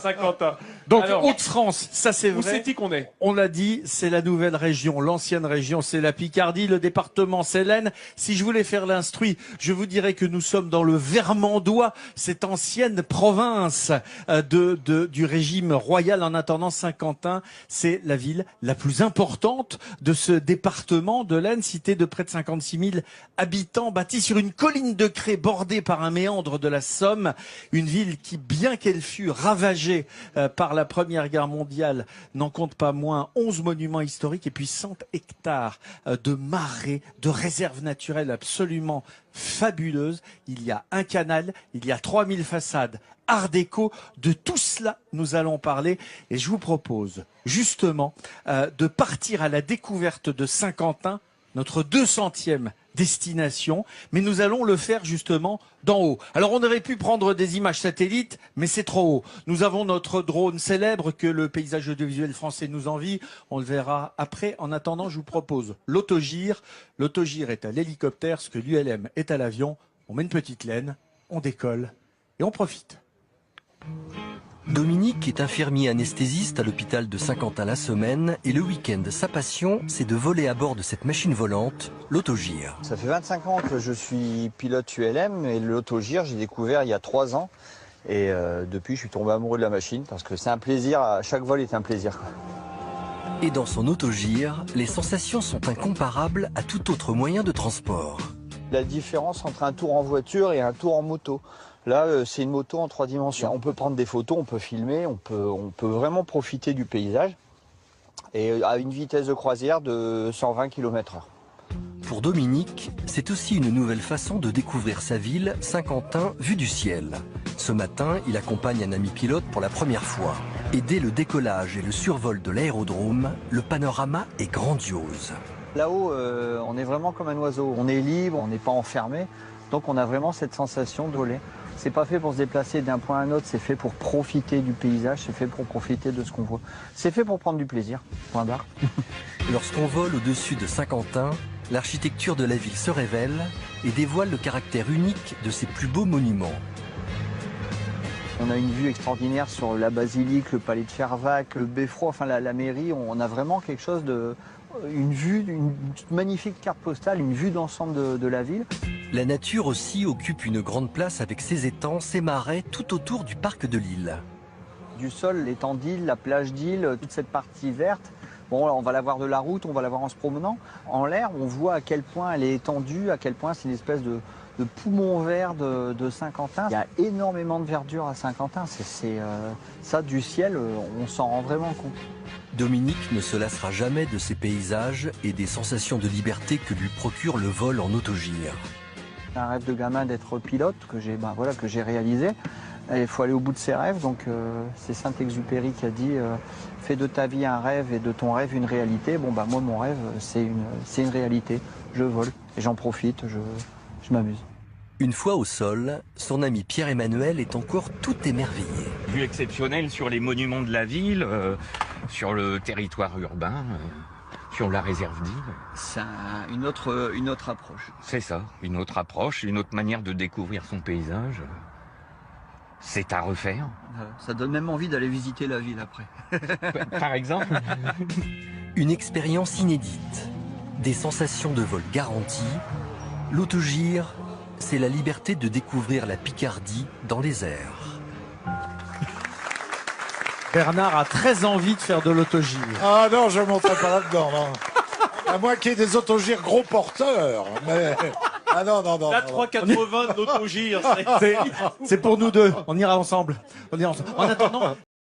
Saint-Quentin. Donc, Alors, Hauts-de-France, ça c'est où vrai. c'est-il qu'on est? On l'a dit, c'est la nouvelle région. L'ancienne région, c'est la Picardie. Le département, c'est l'Aisne. Si je voulais faire l'instruit, je vous dirais que nous sommes dans le Vermandois, cette ancienne province du régime royal en attendant Saint-Quentin. C'est la ville la plus importante de ce département de l'Aisne, cité de près de 56 000 habitants, bâtie sur une colline de craie bordée par un méandre de la Somme. Une ville qui, bien qu'elle fût ravagée par la Première Guerre mondiale, n'en compte pas moins 11 monuments historiques et puis 100 hectares de marais, de réserves naturelles absolument fabuleuses. Il y a un canal, il y a 3000 façades art déco. De tout cela, nous allons parler et je vous propose justement de partir à la découverte de Saint-Quentin, notre 200e destination, mais nous allons le faire justement d'en haut. Alors on aurait pu prendre des images satellites, mais c'est trop haut. Nous avons notre drone célèbre que le paysage audiovisuel français nous envie. On le verra après. En attendant, je vous propose l'autogire. L'autogire est à l'hélicoptère, ce que l'ULM est à l'avion. On met une petite laine, on décolle et on profite. Dominique est infirmier anesthésiste à l'hôpital de Saint-Quentin-la-Semaine et le week-end, sa passion, c'est de voler à bord de cette machine volante, l'autogire. Ça fait 25 ans que je suis pilote ULM et l'autogire, j'ai découvert il y a 3 ans. Et depuis, je suis tombé amoureux de la machine parce que c'est un plaisir, chaque vol est un plaisir. Et dans son autogire, les sensations sont incomparables à tout autre moyen de transport. La différence entre un tour en voiture et un tour en moto. Là, c'est une moto en 3 dimensions. On peut prendre des photos, on peut filmer, on peut vraiment profiter du paysage. Et à une vitesse de croisière de 120 km/h. Pour Dominique, c'est aussi une nouvelle façon de découvrir sa ville, Saint-Quentin, vue du ciel. Ce matin, il accompagne un ami pilote pour la première fois. Et dès le décollage et le survol de l'aérodrome, le panorama est grandiose. Là-haut, on est vraiment comme un oiseau. On est libre, on n'est pas enfermé. Donc on a vraiment cette sensation de voler. C'est pas fait pour se déplacer d'un point à un autre, c'est fait pour profiter du paysage, c'est fait pour profiter de ce qu'on voit. C'est fait pour prendre du plaisir, point barre. Lorsqu'on vole au-dessus de Saint-Quentin, l'architecture de la ville se révèle et dévoile le caractère unique de ses plus beaux monuments. On a une vue extraordinaire sur la basilique, le palais de Fervaques, le beffroi, enfin la mairie. On a vraiment quelque chose de... une vue, une magnifique carte postale, une vue d'ensemble de la ville. La nature aussi occupe une grande place avec ses étangs, ses marais tout autour du parc de l'île. Du sol, l'étang d'île, la plage d'île, toute cette partie verte. Bon, là, on va la voir de la route, on va la voir en se promenant. En l'air, on voit à quel point elle est étendue, à quel point c'est une espèce de poumon vert de Saint-Quentin. Il y a énormément de verdure à Saint-Quentin. Ça, du ciel, on s'en rend vraiment compte. Dominique ne se lassera jamais de ces paysages et des sensations de liberté que lui procure le vol en autogire. C'est un rêve de gamin d'être pilote que j'ai réalisé. Il faut aller au bout de ses rêves. Donc c'est Saint-Exupéry qui a dit fais de ta vie un rêve et de ton rêve une réalité. Bon bah moi mon rêve c'est une réalité. Je vole et j'en profite, je m'amuse. Une fois au sol, son ami Pierre-Emmanuel est encore tout émerveillé. Vue exceptionnelle sur les monuments de la ville, sur le territoire urbain, sur la réserve d'île. C'est une autre approche. C'est ça, une autre approche, une autre manière de découvrir son paysage. C'est à refaire. Ça donne même envie d'aller visiter la ville après. Par exemple. Une expérience inédite, des sensations de vol garanties. L'autogire, c'est la liberté de découvrir la Picardie dans les airs. Bernard a très envie de faire de l'autogire. Ah non, je ne monterai pas là-dedans. Non. À moins qu'il y ait des autogires gros porteurs. Mais... Ah non, non, non. La non, non. 3,80 de l'autogire. C'est pour nous deux. On ira ensemble. En attendant,